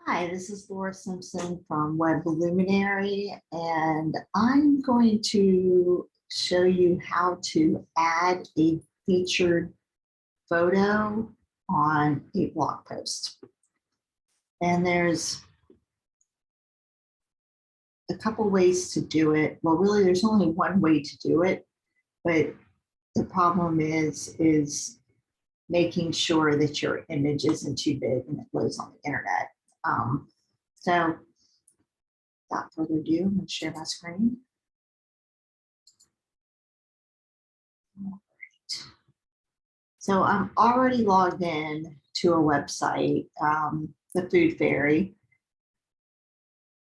Hi, this is Laura Simpson from Web Luminary, and I'm going to show you how to add a featured photo on a blog post. And there's a couple ways to do it. Well, really, there's only one way to do it, but the problem is making sure that your image isn't too big and it lives on the internet. So without further ado, I'm going to share my screen. All right. So I'm already logged in to a website, the Food Fairy.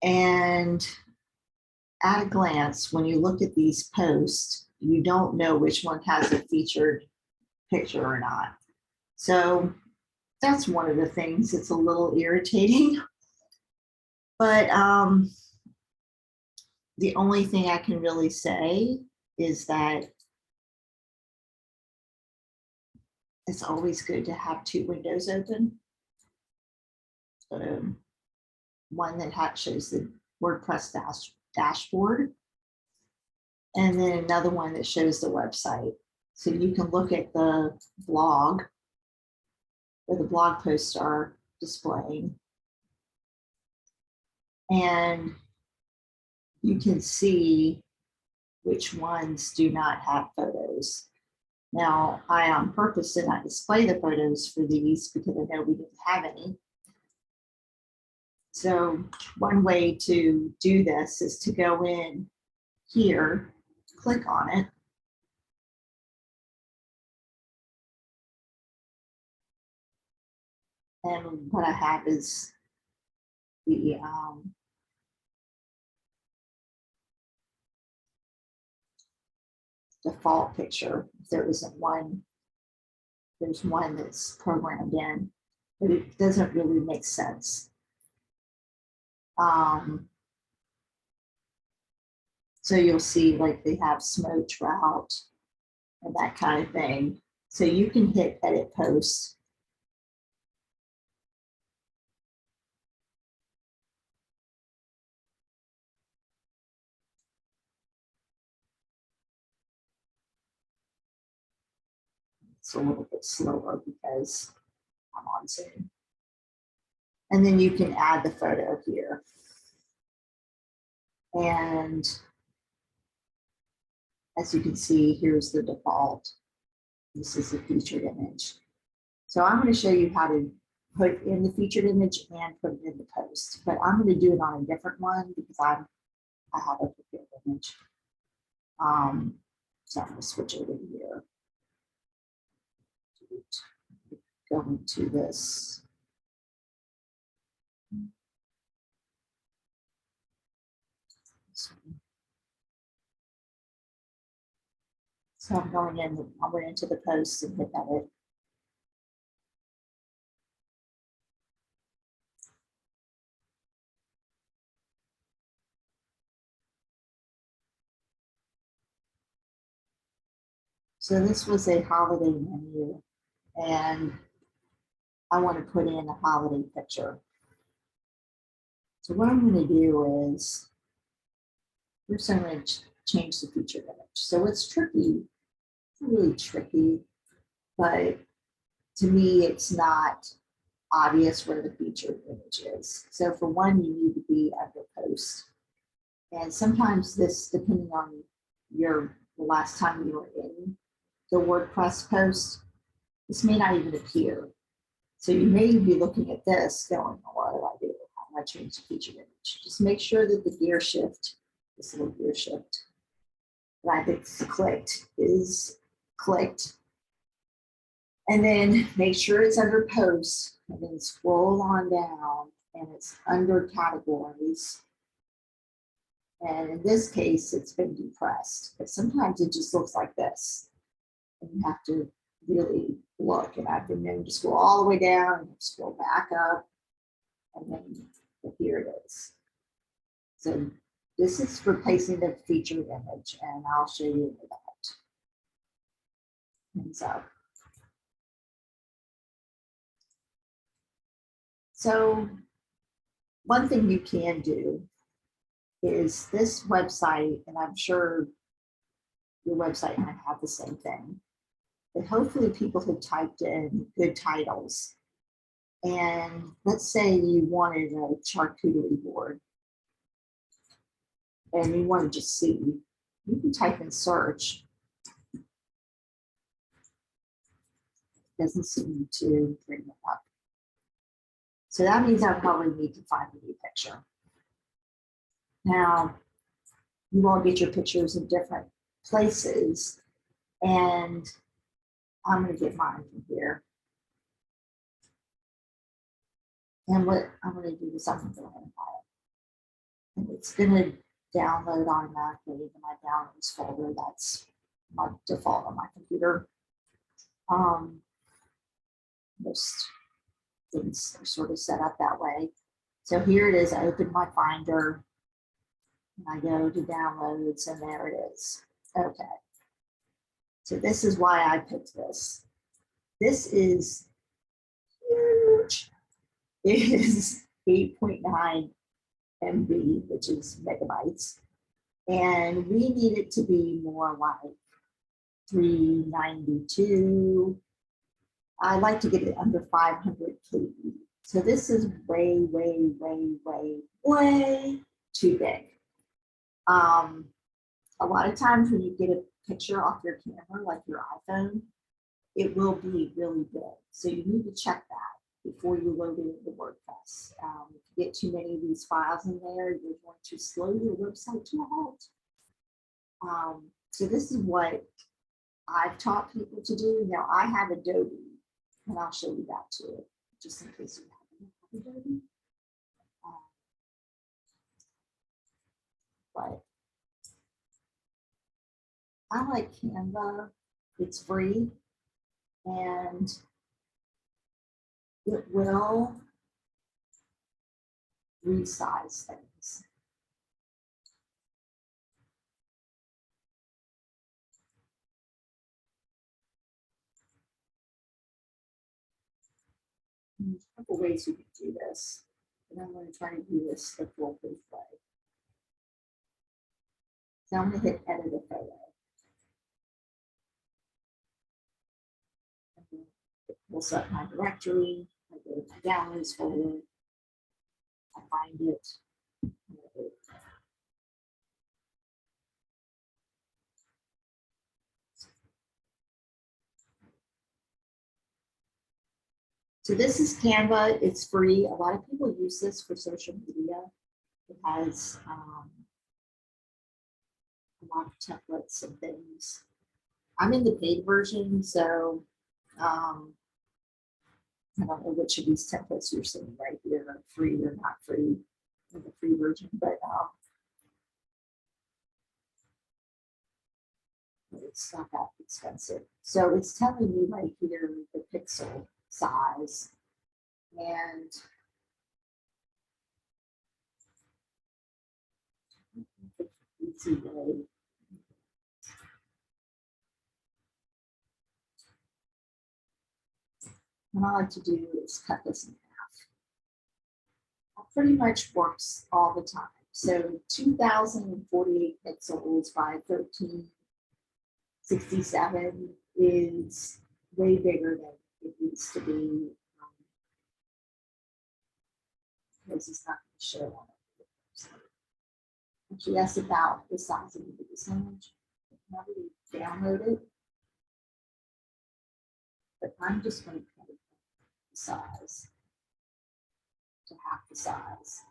And at a glance, when you look at these posts, you don't know which one has a featured picture or not. So that's one of the things that's a little irritating. But the only thing I can really say is that it's always good to have two windows open. One that shows the WordPress dashboard, and then another one that shows the website. So you can look at the blog where the blog posts are displaying, and you can see which ones do not have photos. Now, I on purpose did not display the photos for these because I know we didn't have any. So one way to do this is to go in here, click on it, and what I have is the default picture. If there isn't one, there's one that's programmed in, but it doesn't really make sense. So you'll see like they have snow trout and that kind of thing. So you can hit edit post. It's a little bit slower because I'm on Zoom. And then you can add the photo here. And as you can see, here's the default. This is the featured image. So I'm going to show you how to put in the featured image and put it in the post, but I'm going to do it on a different one because I have a prepared image. So I'm going to switch over here. Go into this. So I'm going in, I went into the post and hit edit. So this was a holiday menu, and I want to put in a holiday picture. So what I'm going to do is, first I'm going to change the featured image. So it's tricky, it's really tricky, but to me, it's not obvious where the featured image is. So for one, you need to be under post. And sometimes this, depending on the last time you were in the WordPress post, this may not even appear. So you may be looking at this going, oh, what do I do? How do I change the featured image? Just make sure that the gear shift, this little gear shift that I've clicked is clicked. And then make sure it's under post, and then scroll on down and it's under categories. And in this case, it's been depressed, but sometimes it just looks like this. And you have to really look, and I've been known to scroll all the way down and scroll back up, and then here it is. So this is replacing the featured image, and I'll show you that. And so one thing you can do is this website, and I'm sure your website might have the same thing, but hopefully people have typed in good titles. And let's say you wanted a charcuterie board and you want to just see, you can type in search. It doesn't seem to bring it up. So that means I probably need to find a new picture. Now, you all get your pictures in different places, and I'm going to get mine from here. And what I'm going to do is I'm going to go ahead and buy it. And it's going to download automatically into my downloads folder. That's my default on my computer. Most things are sort of set up that way. So here it is. I open my Finder and I go to downloads, and there it is. Okay. So this is why I picked this. This is huge. It is 8.9 MB, which is megabytes. And we need it to be more like 392. I like to get it under 500 KB. So this is way, way, way, way, way too big. A lot of times when you get a picture off your camera, like your iPhone, it will be really big. So you need to check that before you load it into WordPress. If you get too many of these files in there, you're going to slow your website to a halt. So this is what I've taught people to do. Now I have Adobe, and I'll show you that too, just in case you haven't had Adobe. But I like Canva. It's free, and it will resize things. There's a couple ways you can do this, and I'm going to try to do this the foolproof way. So I'm going to hit edit a photo. It pulls up my directory. I go to my downloads folder. I find it. So this is Canva. It's free. A lot of people use this for social media. It has a lot of templates and things. I'm in the paid version, so I don't know which of these templates you're seeing right here are free or not free in the free version, but it's not that expensive. So it's telling me right here the pixel size, and easy way. What I like to do is cut this in half. That pretty much works all the time. So 2048 pixels by 1367 is way bigger than it needs to be, because it's not going to show on it. Actually, that's about the size of the biggest image. Now we download it, but I'm just going to cut it the size to half the size.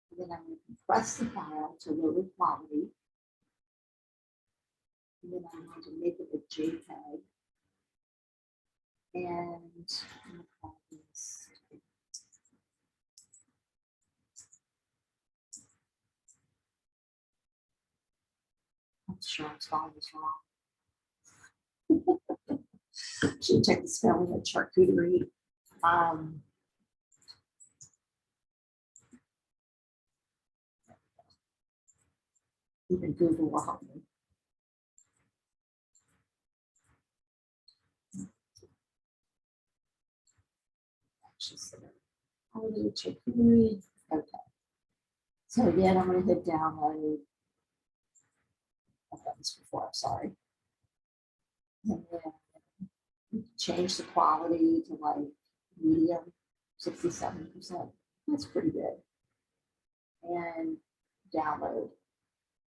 And then I'm going to compress the file to lower quality. And then I'm going to make it a JPEG. And I'm going to call this. I'm sure I'm spelling this wrong. Should check the spelling of charcuterie. Even Google will help me. holiday charcuterie. Okay. So again, I'm going to hit download. I've done this before, I'm sorry. And then change the quality to like medium, 67%. That's pretty good. And download.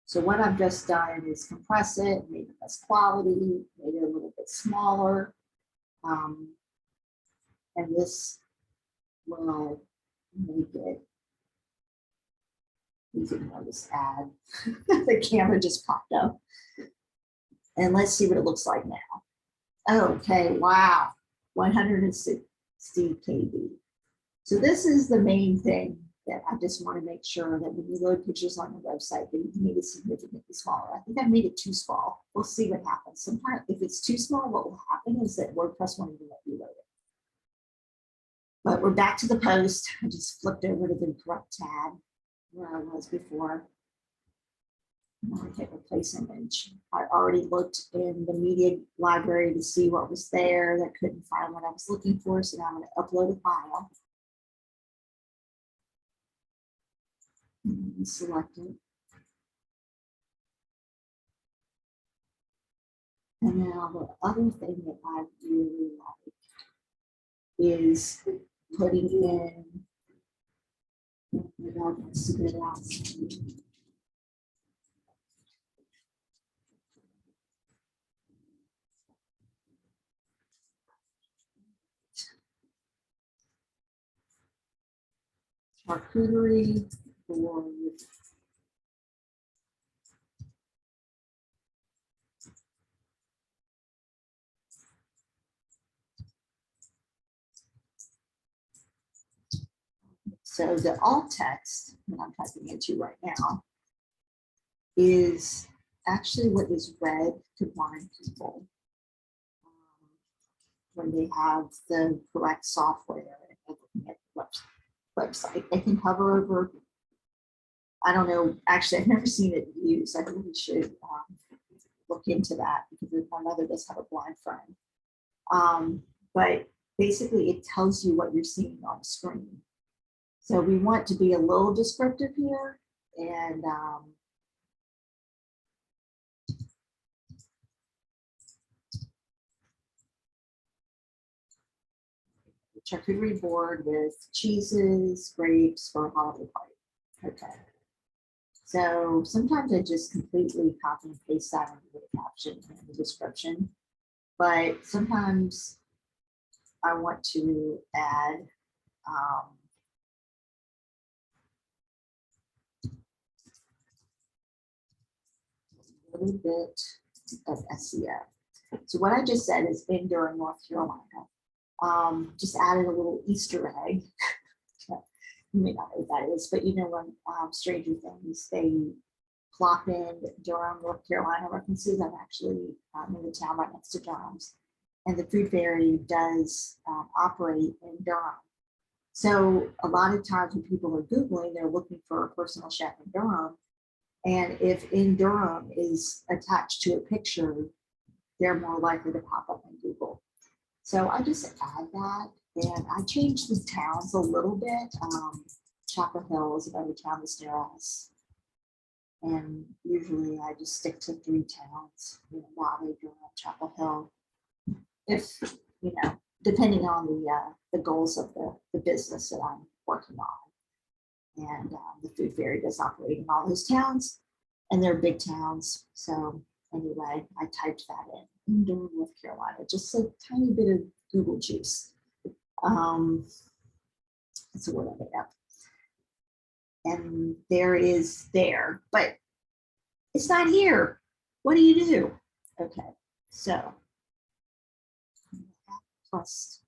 So what I've just done is compress it, made it less quality, made it a little bit smaller. And this will make it, you can notice ad. The camera just popped up. And let's see what it looks like now. Okay, wow, 160 KB. So this is the main thing that I just want to make sure that when you load pictures on your website, that you can make it significantly smaller. I think I made it too small. We'll see what happens. Sometimes if it's too small, what will happen is that WordPress won't even let you load it. But we're back to the post. I just flipped over to the correct tab where I was before. I hit replace image. I already looked in the media library to see what was there that couldn't find what I was looking for. So now I'm going to upload a file. And select it. And now the other thing that I really like is putting in, my dog wants to get out. Charcuterie board. So the alt text that I'm typing into right now is actually what is read to blind people when they have the correct software and they're looking at the website. They can hover over. I don't know. Actually, I've never seen it used. I really should look into that because my mother does have a blind friend. But basically, it tells you what you're seeing on the screen. So we want to be a little descriptive here, and charcuterie board with cheeses, grapes for a holiday party. Okay. So sometimes I just completely copy and paste that into the caption and the description, but sometimes I want to add a little bit of SEO. So what I just said is in Durham, North Carolina. Just added a little Easter egg. You may not know what that is, but you know when Stranger Things, they plop in Durham, North Carolina references. I'm actually in the town right next to Durham's. And the food fairy does operate in Durham. So a lot of times when people are Googling, they're looking for a personal chef in Durham. And if in Durham is attached to a picture, they're more likely to pop up in Google. So I just add that, and I changed the towns a little bit. Chapel Hill is another town that's near us. And usually I just stick to 3 towns, you know, Raleigh, Durham, Chapel Hill. If, you know, depending on the goals of the business that I'm working on. And the food fairy does operate in all those towns, and they're big towns. So anyway, I typed that in Durham, North Carolina, just a tiny bit of Google juice. That's a word I made up. And there is there, but it's not here. What do you do? Okay, so plus,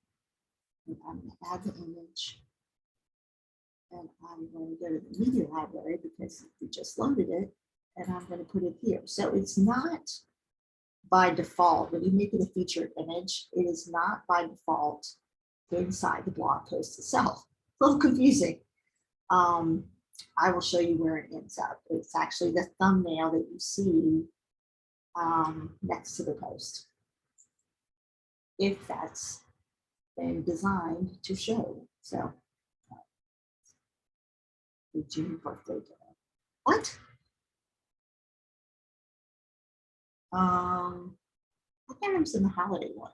I'm going to add the image. And I'm going to go to the media library because we just loaded it, and I'm going to put it here. So it's not by default, when you make it a featured image, it is not by default inside the blog post itself. A little confusing. I will show you where it ends up. It's actually the thumbnail that you see next to the post, if that's been designed to show. So The June birthday dinner. What? I think I was in the holiday one.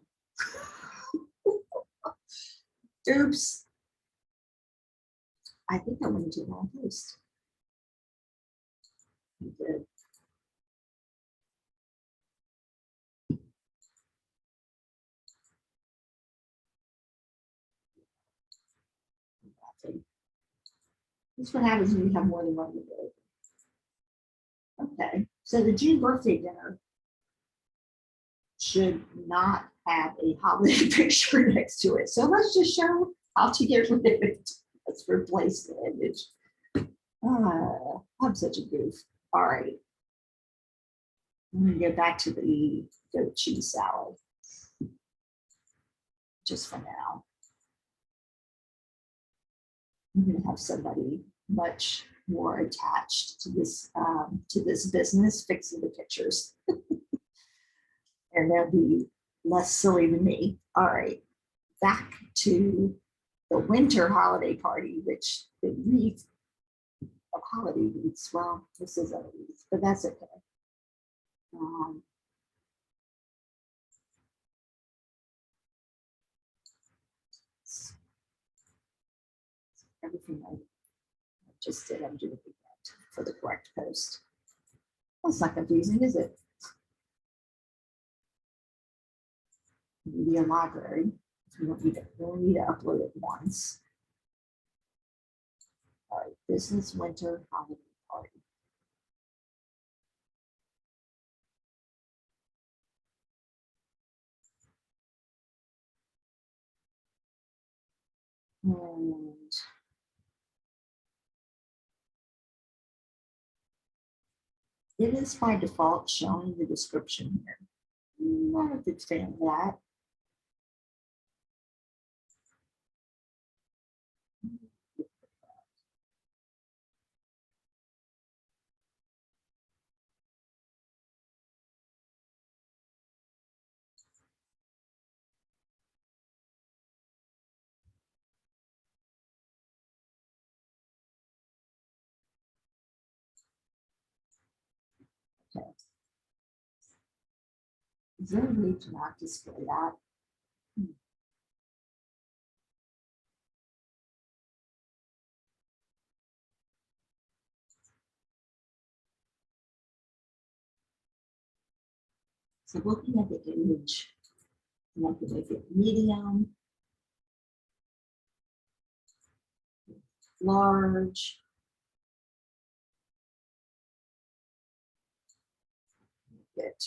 Oops. I think I went into the wrong post. I did. This is what happens when you have more than one window. Okay, so the June birthday dinner should not have a holiday picture next to it. So let's just show how to get rid of it. Let's replace the image. I'm such a goof. All right. I'm going to go back to the goat cheese salad just for now. I'm going to have somebody much more attached to this business fixing the pictures. And they'll be less silly than me. All right, back to the winter holiday party, which the wreath of holiday wreaths. Well, this is a wreath, but that's okay. Everything I just did, I'm doing it for the correct post. That's not confusing, is it? Media library. We don't need it. We only need to upload it once. All right, business winter holiday party. And it is by default showing the description here. I'm not a big fan of that. Okay. Is there a way to not display that? So looking at the image, I want to make it medium, large, it.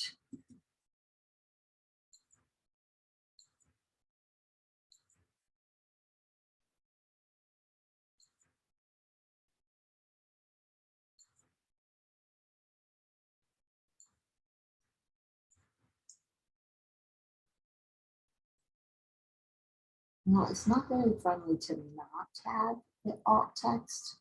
No, it's not very friendly to not have the alt text.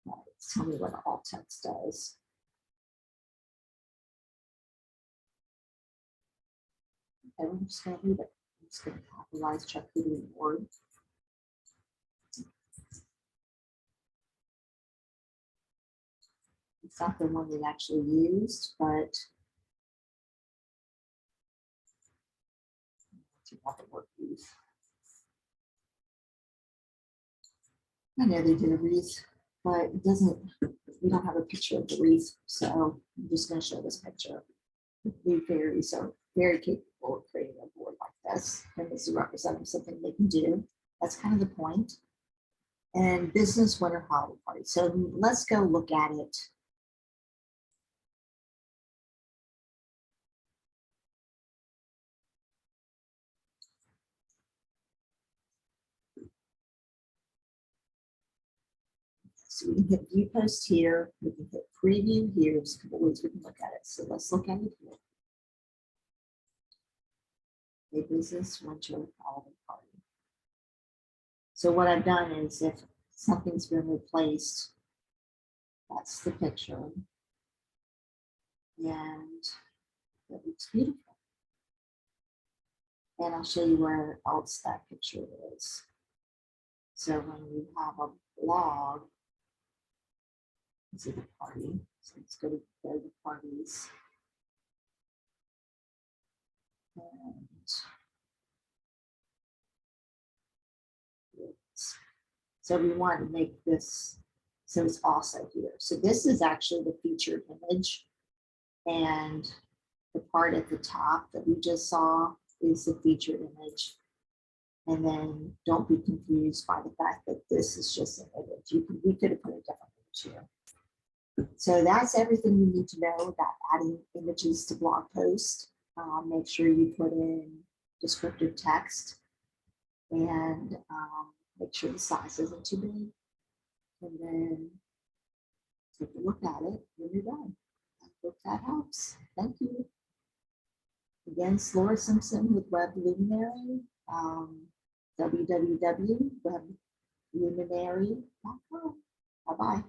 Right, tell me what alt text does. Okay, I'm just going to leave it. I'm just going to capitalize check the word. It's not the one they actually used, but about the word wreath. I know they did a wreath, but it doesn't, we don't have a picture of the wreath, so I'm just going to show this picture. The fairies are very capable of creating a board like this, and this is representing something they can do. That's kind of the point. And business winter holiday party. So let's go look at it. So we can hit view post here, we can hit preview here. There's a couple ways we can look at it. So let's look at it here. A business winter holiday party. So what I've done is if something's been replaced, that's the picture. And that looks beautiful. And I'll show you where else that picture is. So when we have a blog, this is a party. So let's go to parties. And so we want to make this, so it's also here. So this is actually the featured image. And the part at the top that we just saw is the featured image. And then don't be confused by the fact that this is just an image. We could have put a different image here. So that's everything you need to know about adding images to blog posts. Make sure you put in descriptive text and make sure the size isn't too big. And then take a look at it when you're done. I hope that helps. Thank you. Again, it's Laura Simpson with Web Luminary, www.webluminary.com. Bye-bye.